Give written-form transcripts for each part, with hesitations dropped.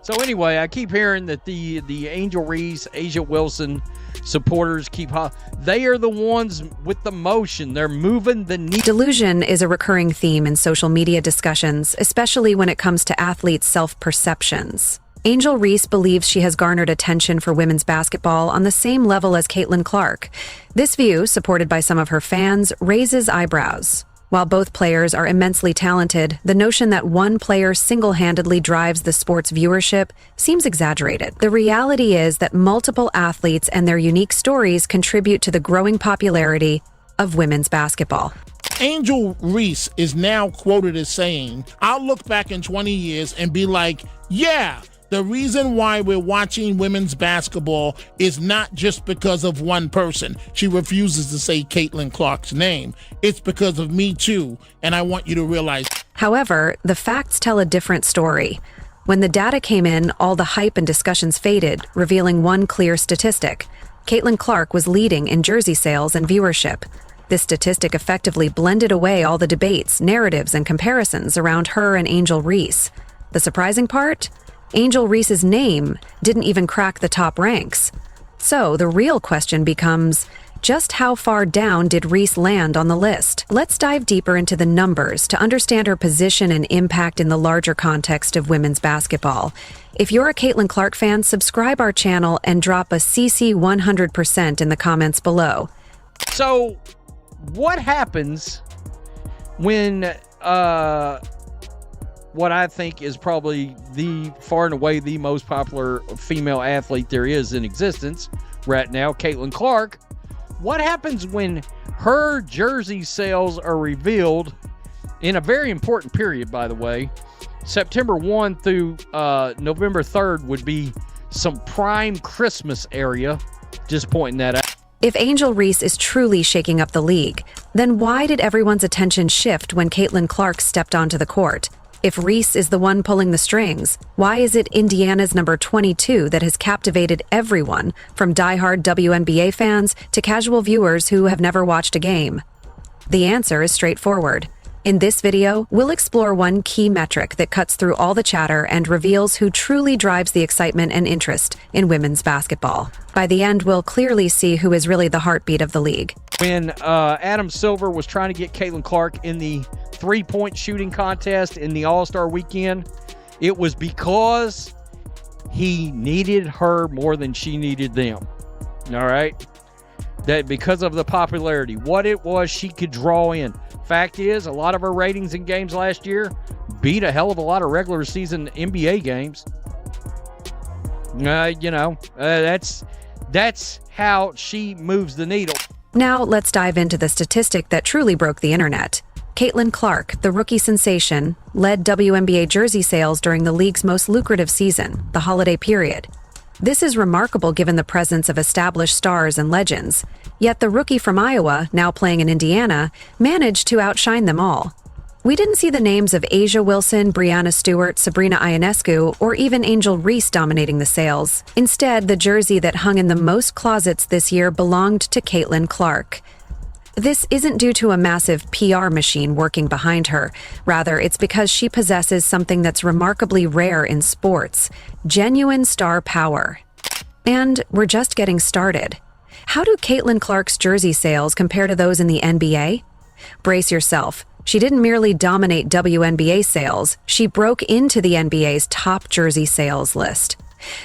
So anyway, I keep hearing that the Angel Reese, Asia Wilson supporters they are the ones with the motion. They're moving the needle. Delusion is a recurring theme in social media discussions, especially when it comes to athletes' self-perceptions. Angel Reese believes she has garnered attention for women's basketball on the same level as Caitlyn Clark. This view, supported by some of her fans, raises eyebrows. While both players are immensely talented, the notion that one player single-handedly drives the sport's viewership seems exaggerated. The reality is that multiple athletes and their unique stories contribute to the growing popularity of women's basketball. Angel Reese is now quoted as saying, "I'll look back in 20 years and be like, yeah, the reason why we're watching women's basketball is not just because of one person." She refuses to say Caitlyn Clark's name. "It's because of me too, and I want you to realize." However, the facts tell a different story. When the data came in, all the hype and discussions faded, revealing one clear statistic. Caitlyn Clark was leading in jersey sales and viewership. This statistic effectively blended away all the debates, narratives, and comparisons around her and Angel Reese. The surprising part? Angel Reese's name didn't even crack the top ranks. So the real question becomes, just how far down did Reese land on the list? Let's dive deeper into the numbers to understand her position and impact in the larger context of women's basketball. If you're a Caitlyn Clark fan, subscribe our channel and drop a CC 100% in the comments below. So what happens when what I think is probably the far and away the most popular female athlete there is in existence right now, Caitlyn Clark? What happens when her jersey sales are revealed in a very important period, by the way? September 1 through November 3rd would be some prime Christmas area. Just pointing that out. If Angel Reese is truly shaking up the league, then why did everyone's attention shift when Caitlyn Clark stepped onto the court? If Reese is the one pulling the strings, why is it Indiana's number 22 that has captivated everyone, from diehard WNBA fans to casual viewers who have never watched a game? The answer is straightforward. In this video, we'll explore one key metric that cuts through all the chatter and reveals who truly drives the excitement and interest in women's basketball. By the end, we'll clearly see who is really the heartbeat of the league. When Adam Silver was trying to get Caitlyn Clark in the three-point shooting contest in the All-Star weekend, it was because he needed her more than she needed them. All right? That because of the popularity, what it was she could draw in. Fact is, a lot of her ratings in games last year beat a hell of a lot of regular season NBA games. That's how she moves the needle. Now let's dive into the statistic that truly broke the internet. Caitlyn Clark, the rookie sensation, led WNBA jersey sales during the league's most lucrative season, the holiday period. This is remarkable given the presence of established stars and legends. Yet the rookie from Iowa, now playing in Indiana, managed to outshine them all. We didn't see the names of Asia Wilson, Brianna Stewart, Sabrina Ionescu, or even Angel Reese dominating the sales. Instead, the jersey that hung in the most closets this year belonged to Caitlyn Clark. This isn't due to a massive PR machine working behind her. Rather, it's because she possesses something that's remarkably rare in sports: genuine star power. And we're just getting started. How do Caitlyn Clark's jersey sales compare to those in the NBA? Brace yourself. She didn't merely dominate WNBA sales, she broke into the NBA's top jersey sales list.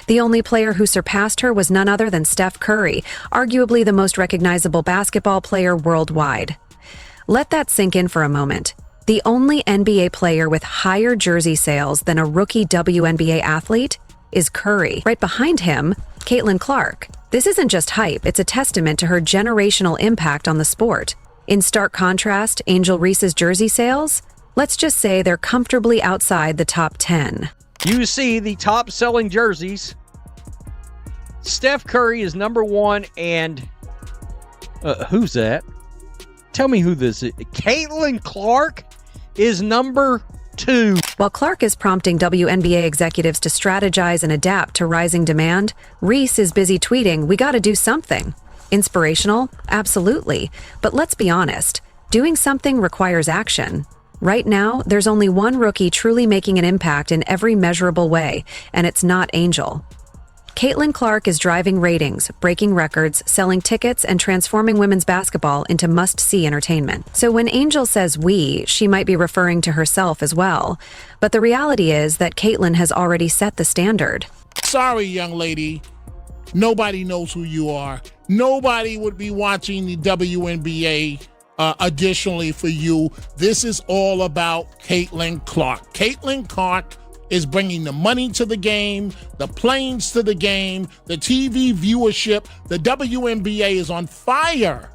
The only player who surpassed her was none other than Steph Curry, arguably the most recognizable basketball player worldwide. Let that sink in for a moment. The only NBA player with higher jersey sales than a rookie WNBA athlete is Curry. Right behind him, Caitlyn Clark. This isn't just hype, it's a testament to her generational impact on the sport. In stark contrast, Angel Reese's jersey sales? Let's just say they're comfortably outside the top 10. You see the top selling jerseys. Steph Curry is number one, and who's that? Tell me who this is. Caitlyn Clark is number 2. While Clark is prompting WNBA executives to strategize and adapt to rising demand, Reese is busy tweeting, "We gotta do something." Inspirational? Absolutely. But let's be honest. Doing something requires action. Right now, there's only one rookie truly making an impact in every measurable way, and it's not Angel. Caitlyn Clark is driving ratings, breaking records, selling tickets, and transforming women's basketball into must-see entertainment. So when Angel says we, she might be referring to herself as well. But the reality is that Caitlyn has already set the standard. Sorry, young lady. Nobody knows who you are. Nobody would be watching the WNBA additionally for you. This is all about Caitlyn Clark. Caitlyn Clark is bringing the money to the game, the planes to the game, the TV viewership. The WNBA is on fire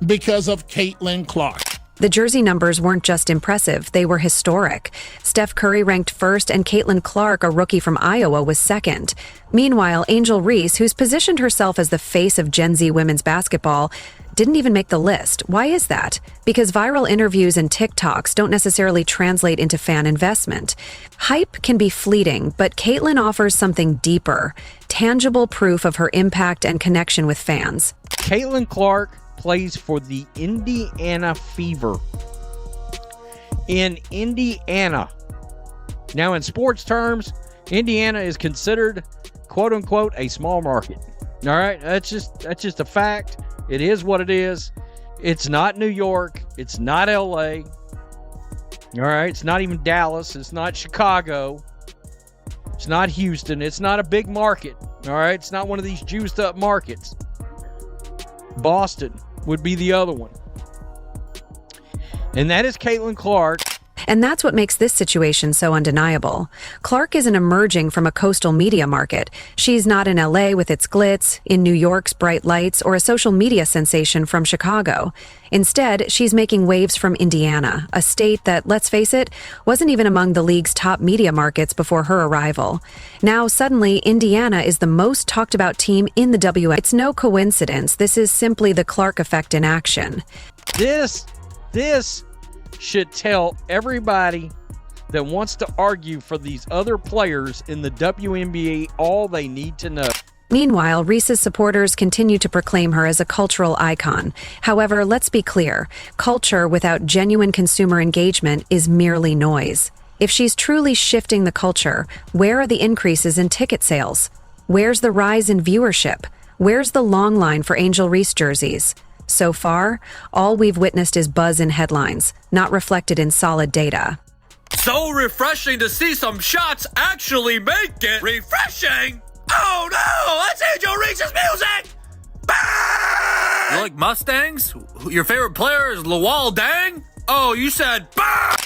because of Caitlyn Clark. The jersey numbers weren't just impressive, they were historic. Steph Curry ranked first, and Caitlyn Clark, a rookie from Iowa, was second. Meanwhile, Angel Reese, who's positioned herself as the face of Gen Z women's basketball, didn't even make the list. Why is that? Because viral interviews and TikToks don't necessarily translate into fan investment. Hype can be fleeting, but Caitlyn offers something deeper, tangible proof of her impact and connection with fans. Caitlyn Clark plays for the Indiana Fever in Indiana. Now, in sports terms, Indiana is considered, quote unquote, a small market. All right, that's just a fact. It is what it is. It's not New York. It's not LA. All right, it's not even Dallas. It's not Chicago. It's not Houston. It's not a big market. All right, it's not one of these juiced up markets. Boston would be the other one. And that is Caitlyn Clark. And that's what makes this situation so undeniable. Clark isn't emerging from a coastal media market. She's not in LA with its glitz, in New York's bright lights, or a social media sensation from Chicago. Instead, she's making waves from Indiana, a state that, let's face it, wasn't even among the league's top media markets before her arrival. Now, suddenly, Indiana is the most talked about team in the WNBA. It's no coincidence. This is simply the Clark effect in action. This should tell everybody that wants to argue for these other players in the WNBA all they need to know. Meanwhile, Reese's supporters continue to proclaim her as a cultural icon. However, let's be clear, culture without genuine consumer engagement is merely noise. If she's truly shifting the culture, where are the increases in ticket sales? Where's the rise in viewership? Where's the long line for Angel Reese jerseys? So far, all we've witnessed is buzz in headlines, not reflected in solid data. So refreshing to see some shots actually make it refreshing! Oh no! That's Angel Reese's music! Bah! You like Mustangs? Your favorite player is Lawal Dang? Oh, you said bah!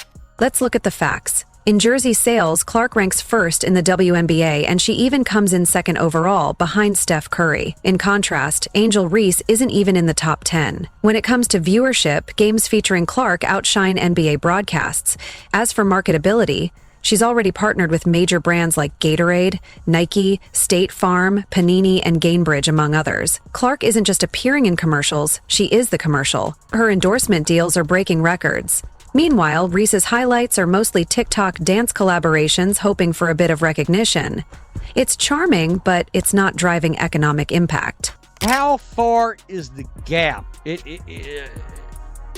Let's look at the facts. In jersey sales, Clark ranks first in the WNBA, and she even comes in second overall, behind Steph Curry. In contrast, Angel Reese isn't even in the top 10. When it comes to viewership, games featuring Clark outshine NBA broadcasts. As for marketability, she's already partnered with major brands like Gatorade, Nike, State Farm, Panini, and Gainbridge, among others. Clark isn't just appearing in commercials, she is the commercial. Her endorsement deals are breaking records. Meanwhile, Reese's highlights are mostly TikTok dance collaborations, hoping for a bit of recognition. It's charming, but it's not driving economic impact. How far is the gap?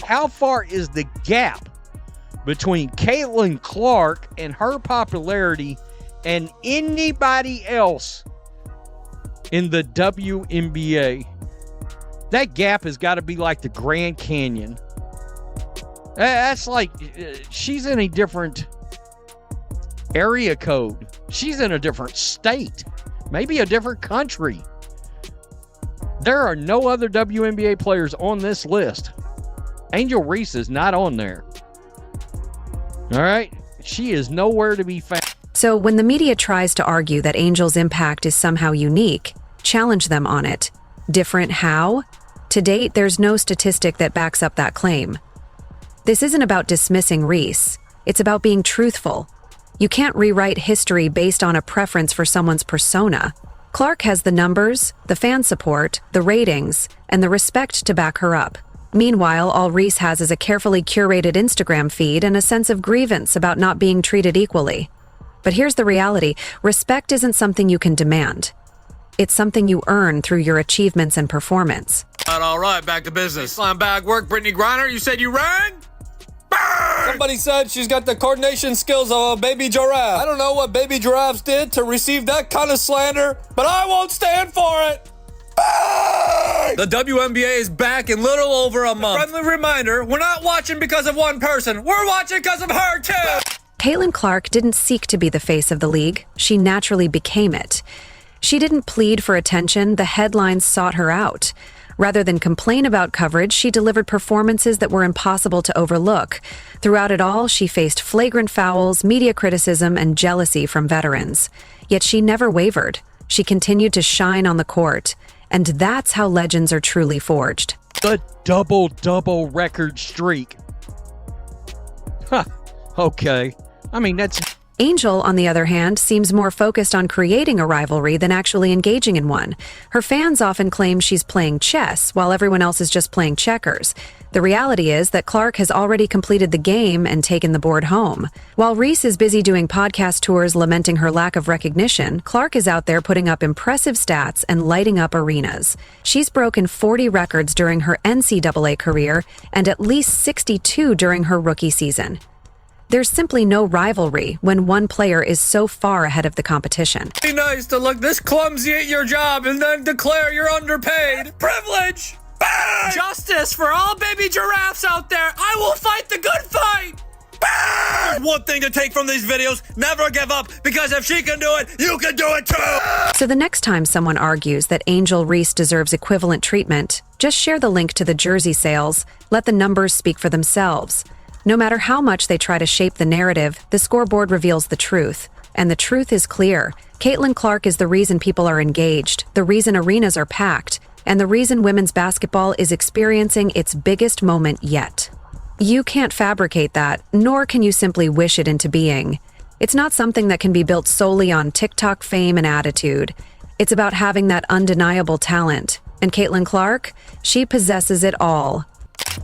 How far is the gap between Caitlyn Clark and her popularity and anybody else in the WNBA? That gap has got to be like the Grand Canyon. That's like she's in a different area code. She's in a different state, maybe a different country. There are no other WNBA players on this list. Angel Reese is not on there. All right? She is nowhere to be found. So when the media tries to argue that Angel's impact is somehow unique, challenge them on it. Different how? To date, there's no statistic that backs up that claim. This isn't about dismissing Reese. It's about being truthful. You can't rewrite history based on a preference for someone's persona. Clark has the numbers, the fan support, the ratings, and the respect to back her up. Meanwhile, all Reese has is a carefully curated Instagram feed and a sense of grievance about not being treated equally. But here's the reality. Respect isn't something you can demand. It's something you earn through your achievements and performance. All right, back to business. Line bag work, Brittany Griner, you said you rang? Bah! Somebody said she's got the coordination skills of a baby giraffe. I don't know what baby giraffes did to receive that kind of slander, but I won't stand for it. The WNBA is back in little over a month. Friendly reminder, we're not watching because of one person. We're watching because of her, too. Caitlyn Clark didn't seek to be the face of the league. She naturally became it. She didn't plead for attention. The headlines sought her out. Rather than complain about coverage, she delivered performances that were impossible to overlook. Throughout it all, she faced flagrant fouls, media criticism, and jealousy from veterans. Yet she never wavered. She continued to shine on the court. And that's how legends are truly forged. The double-double record streak. Huh. Okay. I mean, that's... Angel, on the other hand, seems more focused on creating a rivalry than actually engaging in one. Her fans often claim she's playing chess, while everyone else is just playing checkers. The reality is that Clark has already completed the game and taken the board home. While Reese is busy doing podcast tours lamenting her lack of recognition, Clark is out there putting up impressive stats and lighting up arenas. She's broken 40 records during her NCAA career and at least 62 during her rookie season. There's simply no rivalry when one player is so far ahead of the competition. Be nice to look this clumsy at your job and then declare you're underpaid. Privilege! Bang! Justice for all baby giraffes out there. I will fight the good fight. Bang! There's one thing to take from these videos. Never give up, because if she can do it, you can do it too. So the next time someone argues that Angel Reese deserves equivalent treatment, just share the link to the jersey sales. Let the numbers speak for themselves. No matter how much they try to shape the narrative, the scoreboard reveals the truth. And the truth is clear. Caitlyn Clark is the reason people are engaged, the reason arenas are packed, and the reason women's basketball is experiencing its biggest moment yet. You can't fabricate that, nor can you simply wish it into being. It's not something that can be built solely on TikTok fame and attitude. It's about having that undeniable talent. And Caitlyn Clark, she possesses it all.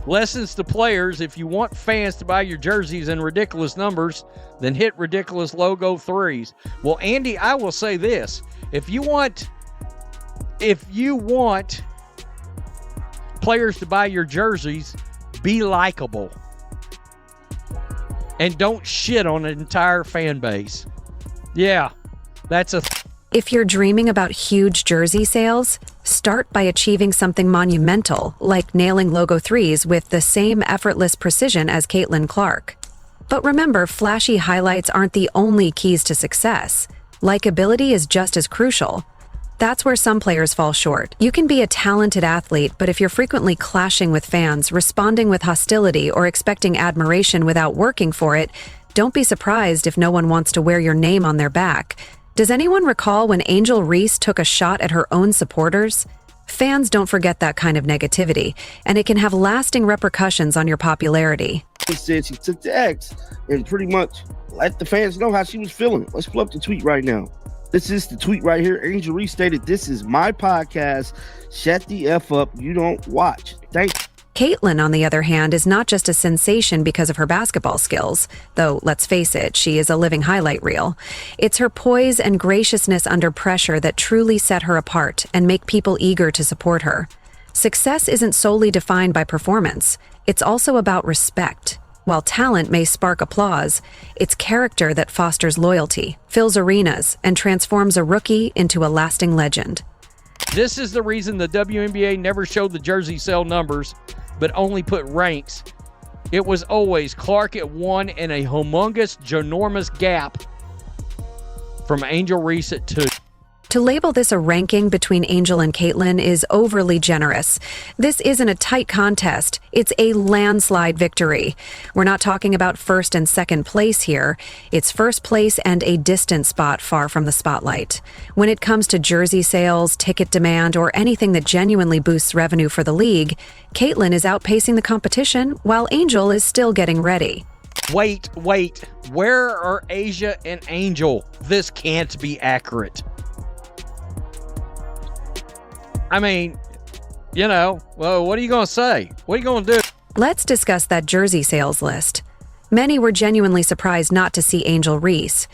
Lessons to players: if you want fans to buy your jerseys in ridiculous numbers, then hit ridiculous logo threes. Well, Andy, I will say this. If you want players to buy your jerseys, be likable. And don't shit on an entire fan base. Yeah, that's a... If you're dreaming about huge jersey sales, start by achieving something monumental, like nailing logo threes with the same effortless precision as Caitlyn Clark. But remember, flashy highlights aren't the only keys to success. Likability is just as crucial. That's where some players fall short. You can be a talented athlete, but if you're frequently clashing with fans, responding with hostility, or expecting admiration without working for it, don't be surprised if no one wants to wear your name on their back. Does anyone recall when Angel Reese took a shot at her own supporters? Fans don't forget that kind of negativity, and it can have lasting repercussions on your popularity. She said she took the X and pretty much let the fans know how she was feeling. Let's pull up the tweet right now. This is the tweet right here. Angel Reese stated, "This is my podcast. Shut the F up. You don't watch. Thanks." Caitlyn, on the other hand, is not just a sensation because of her basketball skills, though, let's face it, she is a living highlight reel. It's her poise and graciousness under pressure that truly set her apart and make people eager to support her. Success isn't solely defined by performance. It's also about respect. While talent may spark applause, it's character that fosters loyalty, fills arenas, and transforms a rookie into a lasting legend. This is the reason the WNBA never showed the jersey sale numbers, but only put ranks. It was always Clark at 1 and a humongous, ginormous gap from Angel Reese at 2. To label this a ranking between Angel and Caitlyn is overly generous. This isn't a tight contest. It's a landslide victory. We're not talking about first and second place here. It's first place and a distant spot far from the spotlight. When it comes to jersey sales, ticket demand, or anything that genuinely boosts revenue for the league, Caitlyn is outpacing the competition while Angel is still getting ready. Wait. Where are Asia and Angel? This can't be accurate. I mean, well, what are you going to say? What are you going to do? Let's discuss that jersey sales list. Many were genuinely surprised not to see Angel Reese,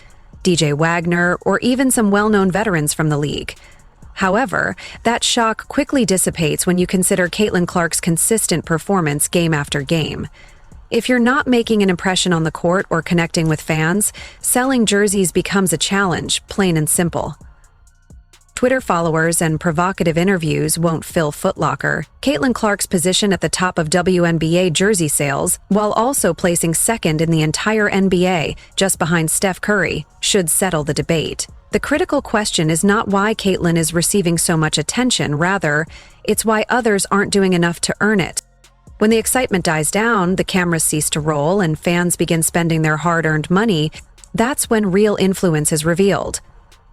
DJ Wagner, or even some well-known veterans from the league. However, that shock quickly dissipates when you consider Caitlyn Clark's consistent performance game after game. If you're not making an impression on the court or connecting with fans, selling jerseys becomes a challenge, plain and simple. Twitter followers and provocative interviews won't fill Foot Locker. Caitlyn Clark's position at the top of WNBA jersey sales, while also placing second in the entire NBA, just behind Steph Curry, should settle the debate. The critical question is not why Caitlyn is receiving so much attention, rather, it's why others aren't doing enough to earn it. When the excitement dies down, the cameras cease to roll, and fans begin spending their hard-earned money, that's when real influence is revealed.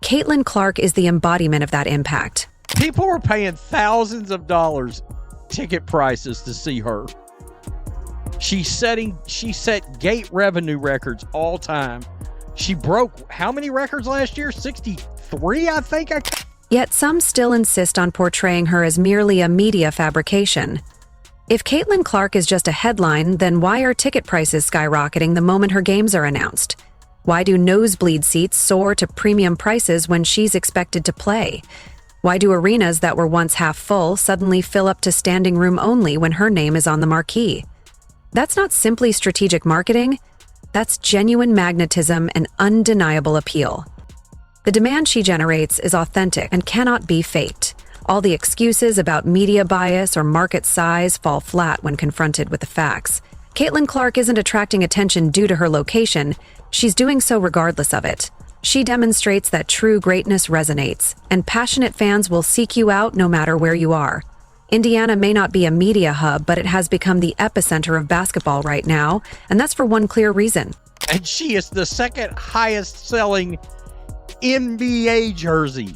Caitlyn Clark is the embodiment of that impact. People are paying thousands of dollars ticket prices to see her. She set gate revenue records all time. She broke how many records last year? 63, I think. Yet some still insist on portraying her as merely a media fabrication. If Caitlyn Clark is just a headline, then why are ticket prices skyrocketing the moment her games are announced? Why do nosebleed seats soar to premium prices when she's expected to play? Why do arenas that were once half full suddenly fill up to standing room only when her name is on the marquee? That's not simply strategic marketing, that's genuine magnetism and undeniable appeal. The demand she generates is authentic and cannot be faked. All the excuses about media bias or market size fall flat when confronted with the facts. Caitlyn Clark isn't attracting attention due to her location, she's doing so regardless of it. She demonstrates that true greatness resonates, and passionate fans will seek you out no matter where you are. Indiana may not be a media hub, but it has become the epicenter of basketball right now, and that's for one clear reason. And she is the second highest selling NBA jersey.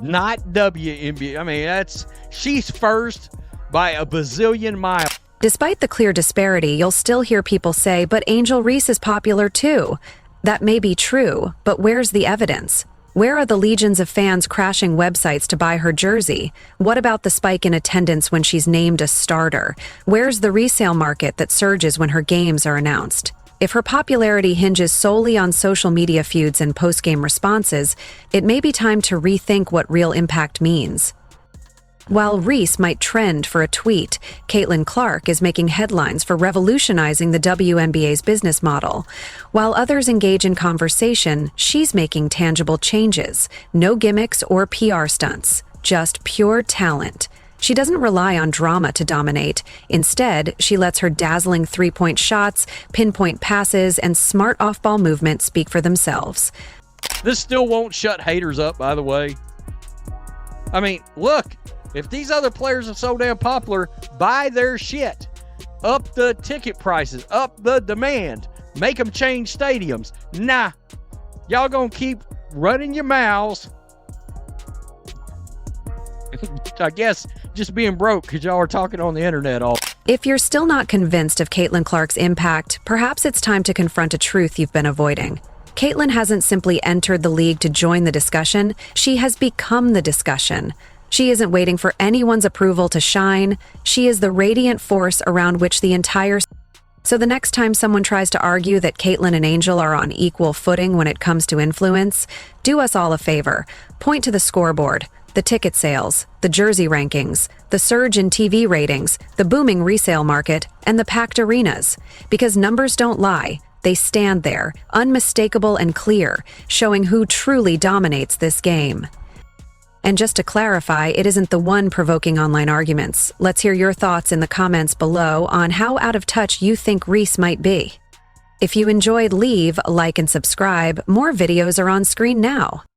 Not WNBA. I mean, she's first by a bazillion miles. Despite the clear disparity, you'll still hear people say, but Angel Reese is popular too. That may be true, but where's the evidence? Where are the legions of fans crashing websites to buy her jersey? What about the spike in attendance when she's named a starter? Where's the resale market that surges when her games are announced? If her popularity hinges solely on social media feuds and post-game responses, it may be time to rethink what real impact means. While Reese might trend for a tweet, Caitlyn Clark is making headlines for revolutionizing the WNBA's business model. While others engage in conversation, she's making tangible changes. No gimmicks or PR stunts, just pure talent. She doesn't rely on drama to dominate. Instead, she lets her dazzling three-point shots, pinpoint passes, and smart off-ball movement speak for themselves. This still won't shut haters up, by the way. I mean, look. If these other players are so damn popular, buy their shit. Up the ticket prices, up the demand, make them change stadiums. Nah, y'all gonna keep running your mouths. I guess just being broke because y'all are talking on the internet all. If you're still not convinced of Caitlyn Clark's impact, perhaps it's time to confront a truth you've been avoiding. Caitlyn hasn't simply entered the league to join the discussion, she has become the discussion. She isn't waiting for anyone's approval to shine. She is the radiant force around which the entire... So the next time someone tries to argue that Caitlyn and Angel are on equal footing when it comes to influence, do us all a favor. Point to the scoreboard, the ticket sales, the jersey rankings, the surge in TV ratings, the booming resale market, and the packed arenas. Because numbers don't lie. They stand there, unmistakable and clear, showing who truly dominates this game. And just to clarify, it isn't the one provoking online arguments. Let's hear your thoughts in the comments below on how out of touch you think Reese might be. If you enjoyed, leave a like and subscribe. More videos are on screen now.